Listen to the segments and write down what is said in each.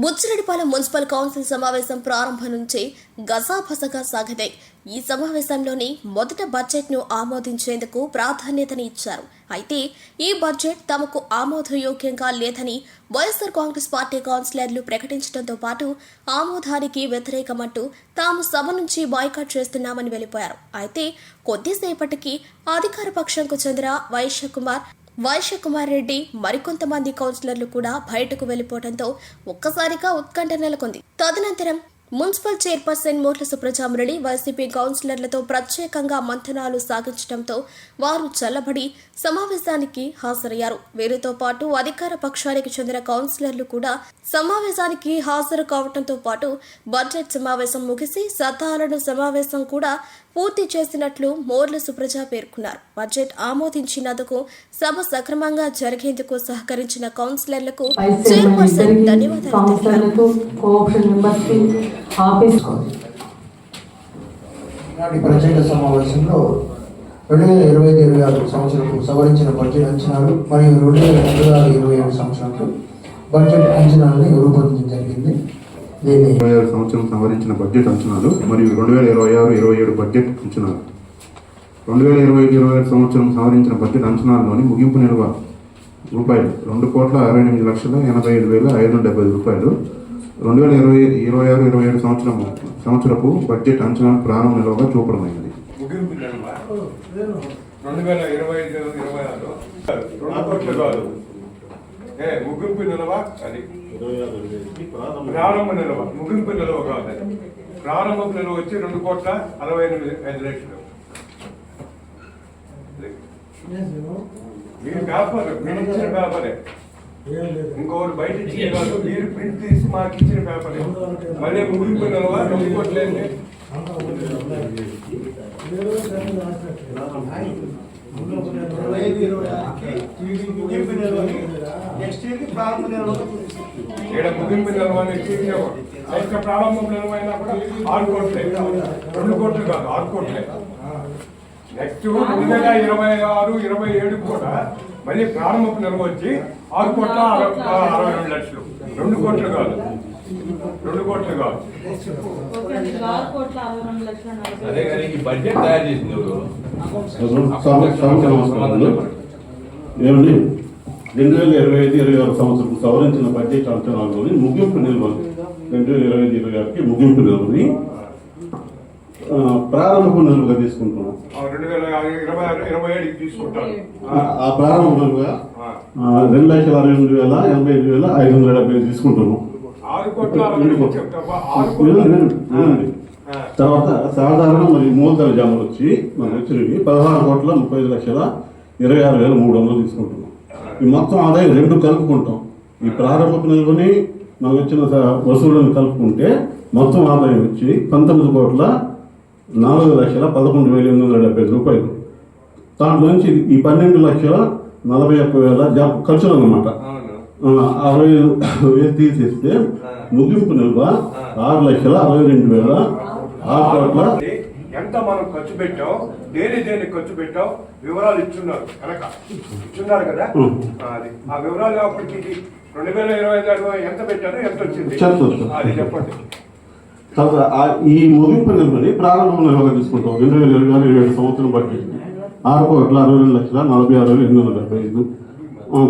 Buchireddypalem municipal council సమావేశం ప్రారంభం నుంచి గసాపసగా సాగినాయి. ఈ సమావేశంలోని మొదట బడ్జెట్ను ఆమోదించేందుకు ప్రాధాన్యతని ఇచ్చారు. అయితే ఈ బడ్జెట్ తమకు ఆమోదయోగ్యంగా లేదని వైఎస్ఆర్ కాంగ్రెస్ పార్టీ కౌన్సిలర్లు ప్రకటించడంతో పాటు ఆమోదానికి వ్యతిరేకమంటూ తాము సభ నుంచి బాయ్కాట్ చేస్తున్నామని వెళ్లిపోయారు. అయితే కొద్దిసేపటికి అధికార పక్షంకు చెందిన వైశ్య కుమార్ రెడ్డి మరికొంతమంది కౌన్సిలర్లు కూడా బయటకు వెళ్లిపోవడంతో ఒక్కసారిగా ఉత్కంఠ నెలకొంది. తదనంతరం మున్సిపల్ చైర్పర్సన్ మోట్ల సుప్రజామురళి వైసీపీ కౌన్సిలర్లతో ప్రత్యేకంగా మంతనాలు సాగించడంతో వారు చల్లబడి సమావేశానికి హాజరయ్యారు. వీరితో పాటు అధికార పక్షానికి చెందిన కౌన్సిలర్లు కూడా సమావేశానికి హాజరు కావడంతో పాటు బడ్జెట్ సమావేశం ముగిసి సతాలను సమావేశం కూడా పూర్తి చేసినట్లు మోర్ల సుప్రజ పేర్కొన్నారు. బడ్జెట్ ఆమోదించినందుకు సభ సక్రమంగా జరిగేందుకు సహకరించిన కౌన్సిలర్లకు చైర్పర్సన్ ధన్యవాదాలు తెలిపారు. ప్రత్యేక సమావేశంలో 2025-26 సంవత్సరంకు సవరించిన బడ్జెట్ అంచనాలు మరియు 2026-27 సంవత్సరంకు బడ్జెట్ అంచనాలను రూపొందించడం జరిగింది. 2026 సంవత్సరం సవరించిన బడ్జెట్ అంచనాలు మరియు 2026-27 బడ్జెట్ అంచనాలు 2025-27 సంవత్సరం సవరించిన బడ్జెట్ అంచనాల్లోని ముగింపు నిల్వ రూపాయలు 2,68,85,570 రూపాయలు. 2026-27 సంవత్సరపు బడ్జెట్ అంచనా ప్రారంభ నిల్వగా చూపడమైంది. ముగింపు నిల్వ అది ప్రారంభ నిల్వ, ముగింపు నిల్వ కాదు. ప్రారంభ నిల్వ వచ్చి 2,68,5,00,000. మీరు పేపర్, మీరు ఇచ్చిన పేపరే, ఇంకొకరు బయట ఇచ్చిన కాదు. మీరు ప్రింట్ తీసి మాకు ఇచ్చిన పేపరే. మళ్ళీ ముగింపు నిల్వ 2 కోట్లు ఏంటి? ఇక్కడ ముగింపు నిల్వ నెక్స్ట్ ప్రారంభం నిల్వ అయినా కూడా 6 కోట్లే, 2 కోట్లు కాదు, 6 కోట్లే. నెక్స్ట్ 2026-27 కూడా మళ్ళీ ప్రారంభపు నిల్వ వచ్చి 6,62,00,000. 2 కోట్లు కాదు, 2 కోట్లు కాదు. అదే కానీ ఈ బడ్జెట్ తయారు చేసింది ఏమండి, 2025-26 సంవత్సరం సవరించిన బడ్జెట్ అంచనాల్లోని ముగింపు నిల్వలు 2025-26కి ముగింపు నిల్వని ప్రారంభపు నిల్వగా తీసుకుంటున్నాం. 2027 తీసుకుంటాను. ఆ ప్రారంభ నిల్వగా 2,68,85,570 తీసుకుంటున్నాం. తర్వాత సాధారణ మరియు మూలధన జమలు వచ్చి మనకు వచ్చినవి 16,35,26,300 తీసుకుంటున్నాం. ఈ మొత్తం ఆదాయం 2 కలుపుకుంటాం. ఈ ప్రారంభపు నిల్వని మనకు వచ్చిన వసూళ్లను కలుపుకుంటే మొత్తం ఆదాయం వచ్చి 19,04,11,870 రూపాయలు. దాంట్లో నుంచి ఈ 12,41,000 ఖర్చులు అన్నమాట. 60,000 తీసేస్తే ముగింపు నిల్వ 6,62,600. ఎంత మనం ఖర్చు పెట్టాం, దేని ఖర్చు పెట్టాం వివరాలు ఇచ్చున్నారు కదా. అది ఆ వివరాలు అప్పటికి 2025 ఎంత పెట్టారో ఎంత వచ్చింది అది చెప్పండి. ఈ ముగింపు నిల్వని ప్రారంభ నిల్వగా తీసుకుంటాం. 2026-27 సంవత్సరం బట్టి 6,62,46,875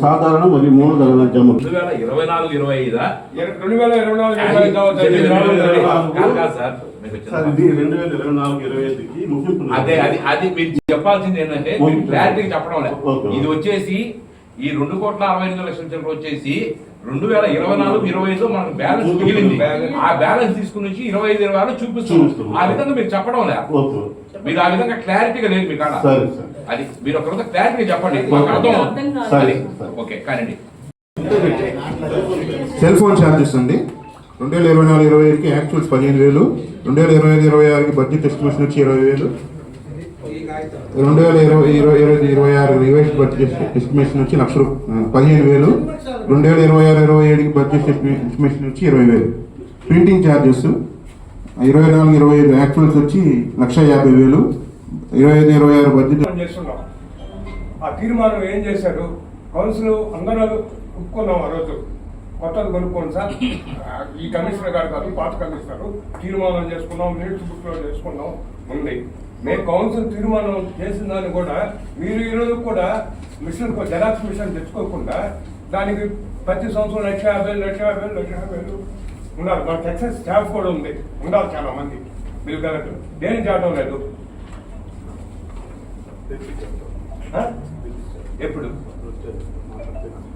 సాధారణ మరియు మూలధన జమలు 2024-25 ముగింపు. అది మీరు చెప్పాల్సింది ఏంటంటే క్లారిటీ చెప్పడం లేదు. ఇది వచ్చేసి ఈ 2,68,00,000 వచ్చేసి 2024-25 మనకు బ్యాలెన్స్ మిగిలింది. ఆ బ్యాలెన్స్ తీసుకుని 25-26 చూపిస్తున్నాం. ఆ విధంగా మీరు చెప్పడం లేదు. మీరు ఆ విధంగా క్లారిటీగా లేదు మీ కాడ. అది మీరు ఒక క్లారిటీగా చెప్పండి, మాకు అర్థం. ఓకే కానండి. సెల్ ఫోన్ ఛార్జెస్ అండి 2024-25కి యాక్చువల్స్ 15,000, 2025-26కి బడ్జెట్ ఎస్టిమేషన్ వచ్చి 20,000, 2025-26 రివైజ్ బడ్జెట్ ఎస్టిమేషన్ వచ్చి 15,000, 2026-27కి బడ్జెట్ ఎస్టిమేషన్ వచ్చి 20,000. ప్రింటింగ్ ఛార్జెస్ 24-25 యాక్చువల్స్ వచ్చి 1,50,000, 25-26 బడ్జెట్ చేస్తున్నాం. ఆ తీర్మానం ఏం చేశారు? కౌన్సిల్ అందరూ ఒప్పుకున్నాం. ఆ రోజు కొత్తది కొనుక్కోండి సార్. ఈ కమిషనర్ గారు కాదు, పాత కమిషనర్ తీర్మానం చేసుకున్నాం, మినిట్స్ బుక్ లో చేసుకున్నాం ఉంది. మేము కౌన్సిల్ తీర్మానం చేసిన దాన్ని కూడా మీరు ఈరోజు కూడా మిషన్ జెరాక్స్ మిషన్ తెచ్చుకోకుండా దానికి ప్రతి సంవత్సరం 1,50,000 ఉన్నారు. మనకి ఎక్సెస్ స్టాఫ్ కూడా ఉంది, ఉండాలి చాలా మంది. మీరు కరెక్ట్ దేని చేయడం లేదు. ఎప్పుడు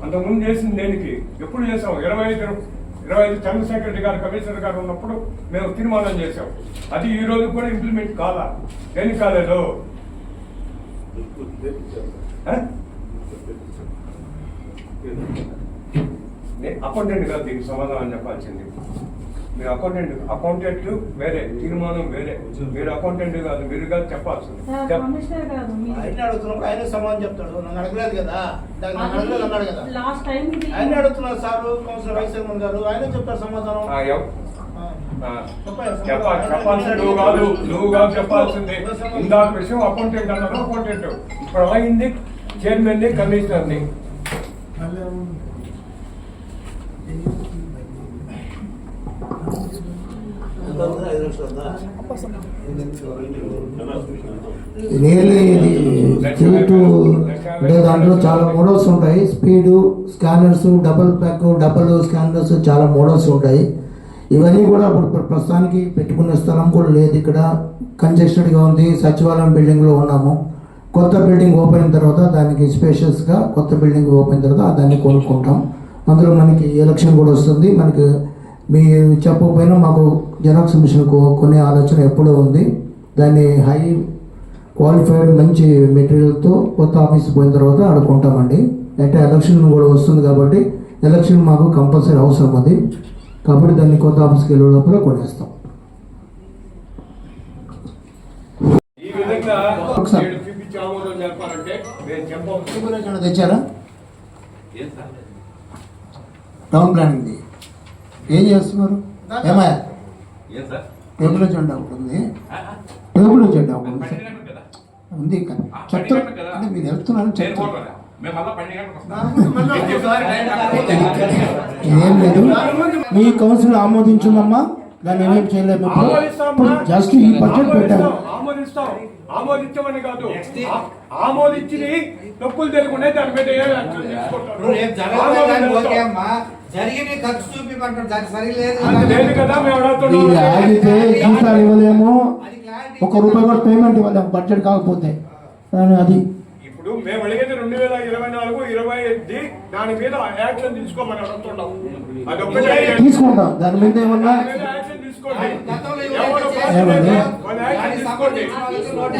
అంతకుముందు చేసింది దేనికి? ఎప్పుడు చేసాం? 25 చంద్రశేఖర్ రెడ్డి గారు కమిషనర్ గారు ఉన్నప్పుడు మేము తీర్మానం చేసాం. అది ఈ రోజు కూడా ఇంప్లిమెంట్ కాలా. దేనికి కాలేదు? అకౌంటెంట్ కాదు దీనికి సమాధానం చెప్పాల్సింది. మీరు అకౌంటెంట్ వేరే, తీర్మానం వేరే. మీరు అకౌంటెంట్ కాదు, మీరు కాదు చెప్పాల్సింది. ఆయన అడుగుతున్నప్పుడు ఆయన సమాధానం చెప్తాడు. నన్ను అడగలేదు కదా, అన్నాడు కదా. లాస్ట్ టైం ఆయన అడుగుతున్నారు సార్, కౌన్సిలర్ వైస్ చైర్మన్ గారు, ఆయన చెప్తారు సమాధానం. చెప్పాల్సింది నువ్వు కాదు చెప్పాల్సింది. ఇందాక విషయం అకౌంటెంట్ అన్నారు, అకౌంటెంట్ ఇప్పుడు అయింది చైర్మన్ ని, కమిషనర్ ని. రియల్లీ అంటే దాంట్లో చాలా మోడల్స్ ఉంటాయి. Speed, scanners, double pack, double scanners, చాలా మోడల్స్ ఉంటాయి. ఇవన్నీ కూడా ఇప్పుడు ప్రస్తుతానికి పెట్టుకునే స్థలం కూడా లేదు. ఇక్కడ కంజెస్టెడ్గా ఉంది. సచివాలయం బిల్డింగ్లో ఉన్నాము. కొత్త బిల్డింగ్ ఓపెన్ అయిన తర్వాత దానికి స్పేషియస్గా కొత్త బిల్డింగ్ ఓపెన్ అయిన తర్వాత దాన్ని కొనుక్కుంటాం. అందులో మనకి ఎలక్షన్ కూడా వస్తుంది. మనకి మీరు చెప్పకపోయినా మాకు జెరాక్స్ మిషన్ కొనే ఆలోచన ఎప్పుడూ ఉంది. దాన్ని హై క్వాలిఫైడ్ మంచి మెటీరియల్తో కొత్త ఆఫీస్ పోయిన తర్వాత ఆడుకుంటామండి. అంటే ఎలక్షన్ కూడా వస్తుంది కాబట్టి ఎలక్షన్ మాకు కంపల్సరీ అవసరం అది. కాబట్టి దాన్ని కొత్త ఆఫీస్కి వెళ్ళేటప్పుడు కొనేస్తాం. ఈ విధంగా ఒకసారి తెచ్చారా టౌన్ ప్లానింగ్ ఏం చేస్తున్నారు? ఏమయ్యా టేబుల్ జెండా ఒకటి ఉంది, టేబుల్ జెండా ఒకటి ఉంది. చెప్తాను అంటే మీరు వెళ్తున్నారని చెప్తాను. ఏం లేదు, మీ కౌన్సిల్ ఆమోదించిందమ్మా, దాన్ని ఏమేమి చేయలేము. ఇప్పుడు జస్ట్ ఈ బడ్జెట్ పెట్టాము. ఆమోదించమని కాదు, ఆమోదించి తప్పులు తెలుగునే దాని మీద లేదు కదా. ఇది ఆగితే జీతాలు ఇవ్వలేము, ₹1 కూడా పేమెంట్ ఇవ్వలేము బడ్జెట్ కాకపోతే. అది ఇప్పుడు మేము అడిగేది 2024-25 దాని మీద యాక్షన్ తీసుకోమని అడుగుతున్నాం. తీసుకుంటాం. దాని మీద ఏమన్నా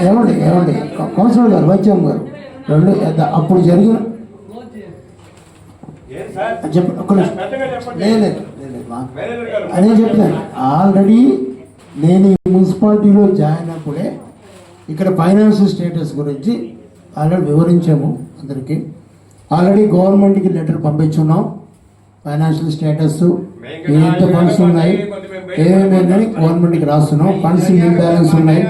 ఏమండి కౌన్సిలర్ గారు, వైద్యం గారు, రెండు అప్పుడు జరిగిన అదే చెప్తాను. ఆల్రెడీ నేను ఈ మున్సిపాలిటీలో జాయిన్ అప్పుడే ఇక్కడ ఫైనాన్షియల్ స్టేటస్ గురించి ఆల్రెడీ వివరించాము అందరికీ. ఆల్రెడీ గవర్నమెంట్కి లెటర్ పంపించున్నాం. ఫైనాన్షియల్ స్టేటస్ ఎంత ఫండ్స్ ఉన్నాయి, ఏమేమి గవర్నమెంట్కి రాస్తున్నాం. ఫండ్స్ బ్యాలెన్స్ ఉన్నాయి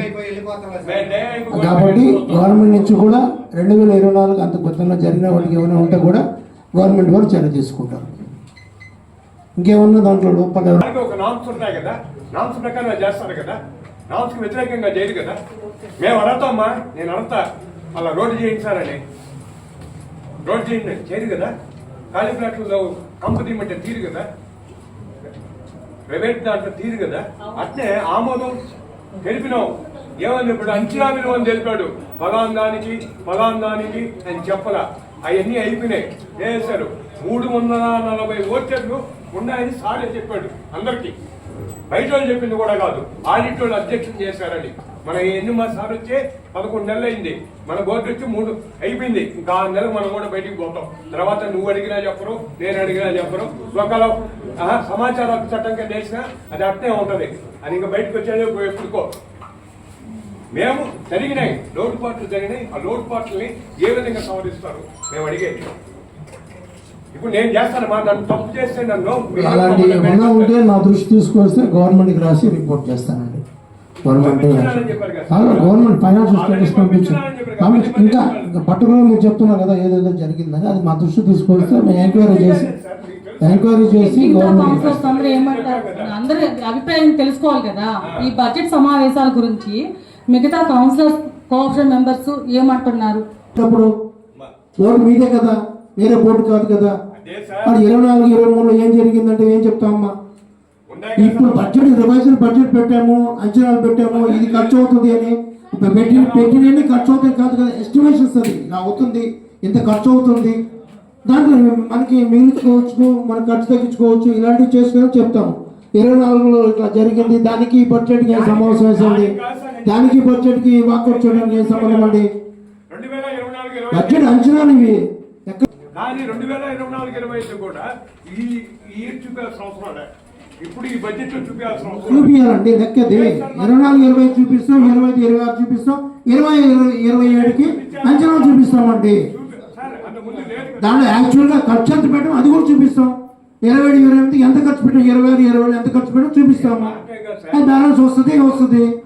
కాబట్టి గవర్నమెంట్ నుంచి కూడా 2024 అంత కొత్తగా జరిగిన వాటికి ఏమైనా ఉంటే కూడా గవర్నమెంట్ వారు చర్య తీసుకుంటారు. ఇంకేమన్నా దాంట్లో లోపల ఒక నామ్స్ ఉంటాయి కదా, నామ్స్ ప్రకారం చేస్తారు కదా, నామ్స్ కి వ్యతిరేకంగా చేయదు కదా. మేము అడతామా, నేను అడతా అలా రోడ్డు చేయించాలని, రోడ్డు చేయండి చేయదు కదా. ఖాళీ ఫ్లాట్లో కంపెనీ అంటే తీరు కదా, ప్రైవేట్ దాంట్లో తీరు కదా. అట్నే ఆమోదం తెలిపినాం. ఏమని ఇప్పుడు అంచనా విలువ అని తెలిపాడు. పలాందానికి అని చెప్పలా. అవన్నీ అయిపోయినాయి, వేశారు. 340 ఓటర్లు ఉన్నాయని సారే చెప్పాడు అందరికి. బయట వాళ్ళు చెప్పింది కూడా కాదు, ఆడిట్ వాళ్ళు అబ్జెక్షన్ చేశారని. మన ఎన్ని మా సార్ వచ్చే 11 నెలలు అయింది, మన బోర్డు వచ్చి 3 అయిపోయింది. ఇంకా 6 నెలలు మనం కూడా బయటికి పోతాం. తర్వాత నువ్వు అడిగినా చెప్పరు, నేను అడిగినా చెప్పరు. ఒకవేళ సమాచార హక్కు చట్టం కింద వేసినా అది అట్నే ఉంటది. అది ఇంకా బయటకు వచ్చేది ఎప్పుడుకో. మేము జరిగినాయి లోటుపాట్లు జరిగినాయి. ఆ లోటుపాట్లని ఏ విధంగా సవరిస్తారు మేము అడిగేది. ఇప్పుడు నేను చేస్తాను మా నన్ను తప్పు చేస్తే నన్ను అలాంటి ఏమన్నా ఉంటే నా దృష్టి తీసుకొస్తే గవర్నమెంట్కి రాసి రిపోర్ట్ చేస్తానండి. గవర్నమెంట్ ఫైనాన్షియల్ స్టేటస్ పంపించు. ఇంకా పర్టికులర్ మీరు చెప్తున్నారు కదా ఏదేదో జరిగిందని, అది మా దృష్టి తీసుకొస్తే మేము ఎంక్వైరీ చేసి ఎంక్వైరీ చేసి మిగతా గవర్నమెంట్ కౌన్సిలర్స్ అందరూ ఏమంటారు, అందరి అభిప్రాయం తెలుసుకోవాలి కదా. ఈ బడ్జెట్ సమావేశాల గురించి మిగతా కౌన్సిలర్స్ కోఆపరేషన్ మెంబర్స్ ఏమంటున్నారు? అప్పుడు బోర్డు మీదే కదా, వేరే బోర్డు కాదు కదా. అదే సార్ మరి 24, 23లో ఏం జరిగిందంటే ఏం చెప్తామమ్మా? ఉన్నాయి కదా ఇప్పుడు బడ్జెట్ రివైజ్డ్ బడ్జెట్ పెట్టాము, అంచనాలు పెట్టాము, ఇది ఖర్చు అవుతుంది అని. ఇప్పుడు పెట్టినన్ని ఖర్చు అవుతుంది కాదు కదా, ఎస్టిమేషన్స్ అది ఇలా అవుతుంది, ఇంత ఖర్చు అవుతుంది, దాంట్లో మనకి మిగిలించుకోవచ్చు, మన ఖర్చు తగ్గించుకోవచ్చు, ఇలాంటివి చేసుకొని చెప్తాము. 24లో ఇట్లా జరిగింది, దానికి బడ్జెట్కి ఏం సమావేశం వేసండి, దానికి బడ్జెట్కి వాకౌట్ చేయడానికి ఏం సంబంధం అండి? 2024-25 బడ్జెట్ అంచనాలు ఇవి. కానీ 2024-25 కూడా ఈ ఇయర్ చూపించాల్సిన అవసరం లేదు. ఇప్పుడు ఈ బడ్జెట్ చూపించాల్సిన అవసరం లేదు. చూపించాలండి లెక్కది. 24-25 చూపిస్తాం, 25-26 చూపిస్తాం, 27కి అంచనాలు చూపిస్తామండి. సార్ అంతకుముందు లేదు కదా. దాంట్లో యాక్చువల్గా ఖర్చు ఎంత పెట్టాం అది కూడా చూపిస్తాం. 27-28 ఎంత ఖర్చు పెట్టాం, 26-27 ఎంత ఖర్చు పెట్టాం చూపిస్తాము. అది బ్యాలెన్స్ వస్తుంది.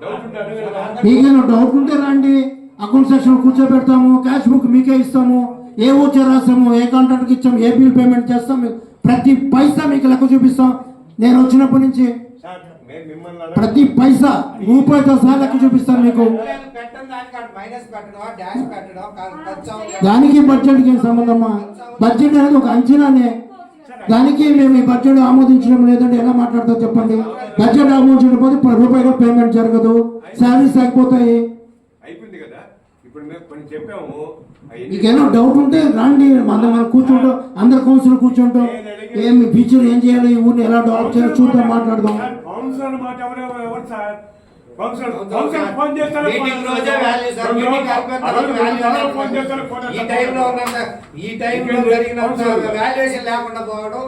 డౌట్ ఉంటే అడగండి. మీకేమైనా డౌట్ ఉంటే రండి, అకౌంట్ సెక్షన్ కూర్చోబెడతాము, క్యాష్ బుక్ మీకే ఇస్తాము, ఏ ఓచర్ రాస్తాము, ఏ కాంట్రాక్ట్కి ఇచ్చాము, ఏ బిల్ పేమెంట్ చేస్తాం, ప్రతి పైసా మీకు లెక్క చూపిస్తాం. నేను వచ్చినప్పటి నుంచి సార్ మేము మిమ్మల్ని ప్రతి పైసా రూపాయితో సహా లెక్క చూపిస్తాను మీకు. దానికి బడ్జెట్కి ఏం సంబంధమా? బడ్జెట్ అనేది ఒక అంచనానే. దానికి మేము ఈ బడ్జెట్ ఆమోదించడం లేదంటే ఎలా మాట్లాడతారు చెప్పండి? బడ్జెట్ ఆమోదించడం పోతే రూపాయి కూడా పేమెంట్ జరగదు, శాలరీస్ తగ్గిపోతాయి. అయిపోయింది కదా. ఇప్పుడు మేము కొన్ని చెప్పాము. మీకేమైనా డౌట్ ఉంటే రండి, మనం కూర్చుంటాం, అందరు కౌన్సిల్ కూర్చుంటాం, ఏం ఫ్యూచర్ ఏం చేయాలి, ఈ ఊరిని ఎలా డెవలప్ చేయాలి చూద్దాం, మాట్లాడదాం. కౌన్సిలర్ మాట ఎవరు సార్? కౌన్సిలర్ ఫోన్ చేస్తారు, మీటింగ్ రోజే వాల్యూ సార్, మీటింగ్ ఫోన్ చేస్తారు. ఈ టైంలో ఉన్నంత ఈ టైంలో జరిగినంత వాల్యుయేషన్ లేకుండా పోవడం.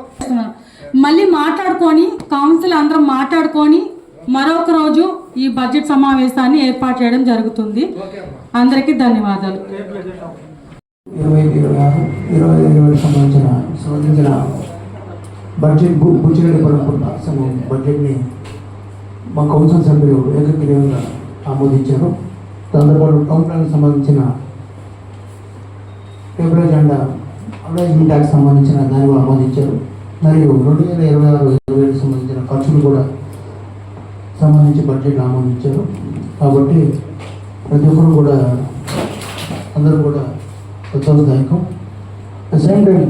మళ్ళీ మాట్లాడుకొని కౌన్సిల్ అందరం మాట్లాడుకొని మరొక రోజు ఈ బడ్జెట్ సమావేశాన్ని ఏర్పాటు చేయడం జరుగుతుంది. అందరికీ ధన్యవాదాలు. 2025-26 సంబంధించిన బడ్జెట్ బుచ్చిరెడ్డిపాలెం బడ్జెట్ని మా కౌన్సిల్ సభ్యులు ఏకగ్రీవంగా ఆమోదించారు. దాంతోపాటు టౌన్ ప్లాన్కి సంబంధించిన టేబుల్ జెండా అడ్వర్టైజ్మెంట్ ట్యాక్స్ సంబంధించిన దాన్ని కూడా ఆమోదించారు. మరియు 2026-27 సంబంధించిన ఖర్చులు కూడా సంబంధించి బడ్జెట్ ఆమోదించారు. కాబట్టి ప్రతి ఒక్కరు కూడా అందరూ కూడా సంతోషదాయకం. అట్ సేమ్ టైం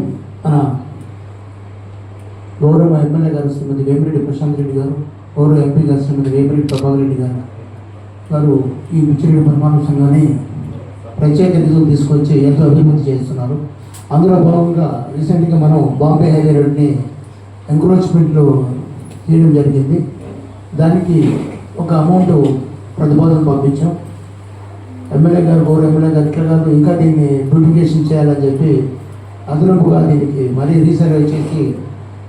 మన గౌరవ ఎమ్మెల్యే గారు శ్రీమతి వేమిరెడ్డి ప్రశాంత్ రెడ్డి గారు, గౌరవ ఎంపీ గారు శ్రీమతి వేమిరెడ్డి ప్రభాకర్ రెడ్డి గారు ఈ బుచ్చిరెడ్డి పరమాణు సంఘాన్ని ప్రత్యేక నిధులు తీసుకొచ్చి ఎంతో అభివృద్ధి చేస్తున్నారు. అందులో భాగంగా రీసెంట్గా మనం బాంబే హైవే రోడ్ని ఎంక్రోచ్మెంట్లో చేయడం జరిగింది. దానికి ఒక అమౌంట్ ప్రతిపాదన పంపించాం. ఎమ్మెల్యే గారు, గౌరవ ఎమ్మెల్యే గారు ఇట్లా కాదు, ఇంకా దీన్ని బ్యూటిఫికేషన్ చేయాలని చెప్పి అదనపుగా దీనికి మరీ రీసర్వే చేసి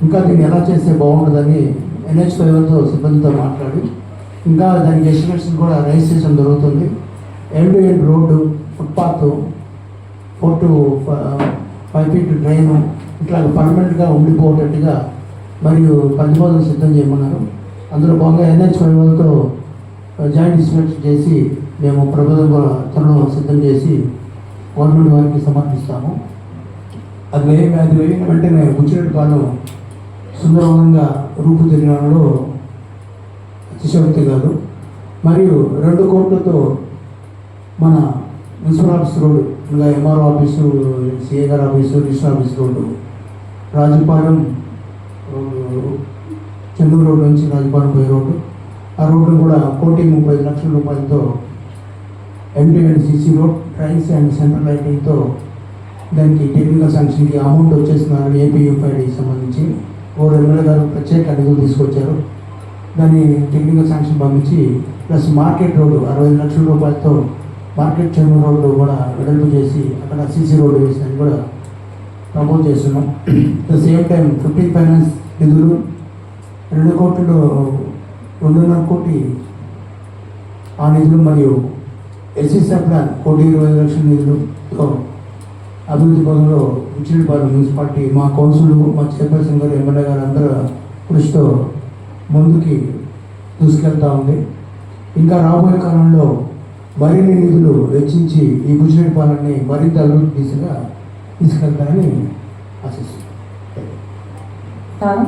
ఇంకా దీన్ని ఎలా చేస్తే బాగుంటుందని NH5 సిబ్బందితో మాట్లాడి ఇంకా దానికి ఎస్టిమేషన్ కూడా రైజ్ చేయడం జరుగుతుంది. End to end road, footpath, 4 to 5 feet drain ఇట్లా పర్మనెంట్గా ఉండిపోయేటట్టుగా మరియు ప్రతిపాదన సిద్ధం చేయమన్నారు. అందులో బాగా NH5 జాయింట్ ఇన్స్పెక్షన్ చేసి మేము ప్రబోధం కూడా త్వరలో సిద్ధం చేసి గవర్నమెంట్ వారికి సమర్పిస్తాము. అది వేయిన వెంటనే బుచ్చిరెడ్డిపాలెం సుందరవంగా రూపుదిద్దడంలో అతిశయోక్తి కాదు. మరియు 2 కోట్లతో మన మున్సిపల్ ఆఫీస్ రోడ్డు, ఇంకా MRO ఆఫీసు, CA గారి office, register office road, Rajupalem road, Chennur road నుంచి రాజుపాలెం పోయే రోడ్డు, ఆ రోడ్డు కూడా 1,35,00,000 రూపాయలతో end to end CC road, drains and central లైటింగ్తో దానికి టెక్నికల్ శాంక్షన్కి అమౌంట్ వచ్చేస్తున్నారు. APUFID సంబంధించి ఎమ్మెల్యే గారు ప్రత్యేక నిధులు తీసుకొచ్చారు. దాన్ని టెక్నికల్ శాంక్షన్ పంపించి ప్లస్ మార్కెట్ రోడ్డు 60,00,000 రూపాయలతో మార్కెట్ చెన్నూరు రోడ్డు కూడా వెడల్పు చేసి అక్కడ CC రోడ్డు వేసి కూడా ప్రపోజ్ చేస్తున్నాం. ద సేమ్ టైం 15 ఫైనాన్స్ నిధులు 2 కోట్లు, 2.5 కోటి ఆ నిధులు మరియు SC ప్లాన్ 1,20,00,000 నిధులతో అభివృద్ధి పదంలో బుచ్చిరెడ్డిపాలెం మున్సిపాలిటీ మా కౌన్సిల్, మా చైర్పర్సన్ గారు, ఎమ్మెల్యే గారు అందరూ కృషితో ముందుకి దూసుకెళ్తా ఉంది. ఇంకా రాబోయే కాలంలో మరిన్ని నిధులు వెచ్చించి ఈ బుచ్చిరెడ్డిపాలెంని మరింత అభివృద్ధి దిశగా తీసుకెళ్తారని ఆశిస్తున్నాను. నమస్కారం.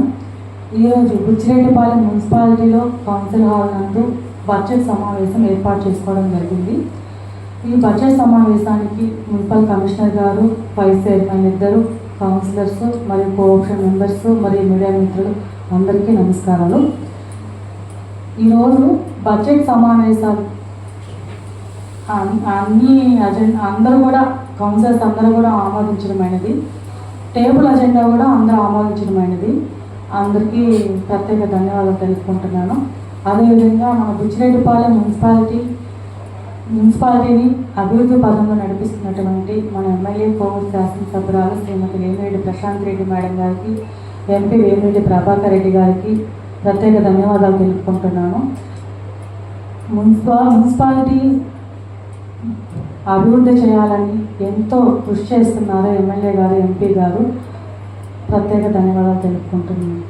ఈరోజు బుచ్చిరెడ్డిపాలెం మున్సిపాలిటీలో కౌన్సిల్ హాల్ నందు బడ్జెట్ సమావేశం ఏర్పాటు చేసుకోవడం జరిగింది. ఈ బడ్జెట్ సమావేశానికి మున్సిపల్ కమిషనర్ గారు, వైస్ చైర్మన్ ఇద్దరు, కౌన్సిలర్స్ మరియు కోఆప్షన్ మెంబర్స్ మరియు మీడియా మిత్రులు అందరికీ నమస్కారాలు. ఈరోజు బడ్జెట్ సమావేశాలు అన్ని అందరూ కూడా కౌన్సిలర్స్ అందరూ కూడా ఆమోదించడమైనది. టేబుల్ అజెండా కూడా అందరూ ఆమోదించడమైనది. అందరికీ ప్రత్యేక ధన్యవాదాలు తెలుపుకుంటున్నాను. అదేవిధంగా మన బుచ్చిరెడ్డిపాలెం మున్సిపాలిటీని అభివృద్ధి పదంలో నడిపిస్తున్నటువంటి మన ఎమ్మెల్యే కోవూరు శాసనసభ్యురాలు శ్రీమతి వేమిరెడ్డి ప్రశాంత్ రెడ్డి మేడం గారికి, ఎంపీ వేమిరెడ్డి ప్రభాకర్ రెడ్డి గారికి ప్రత్యేక ధన్యవాదాలు తెలుపుకుంటున్నాను. మున్సిపాలిటీ అభివృద్ధి చేయాలని ఎంతో కృషి చేస్తున్నారు ఎమ్మెల్యే గారు, ఎంపీ గారు. ప్రత్యేక ధన్యవాదాలు తెలుపుకుంటున్నాను.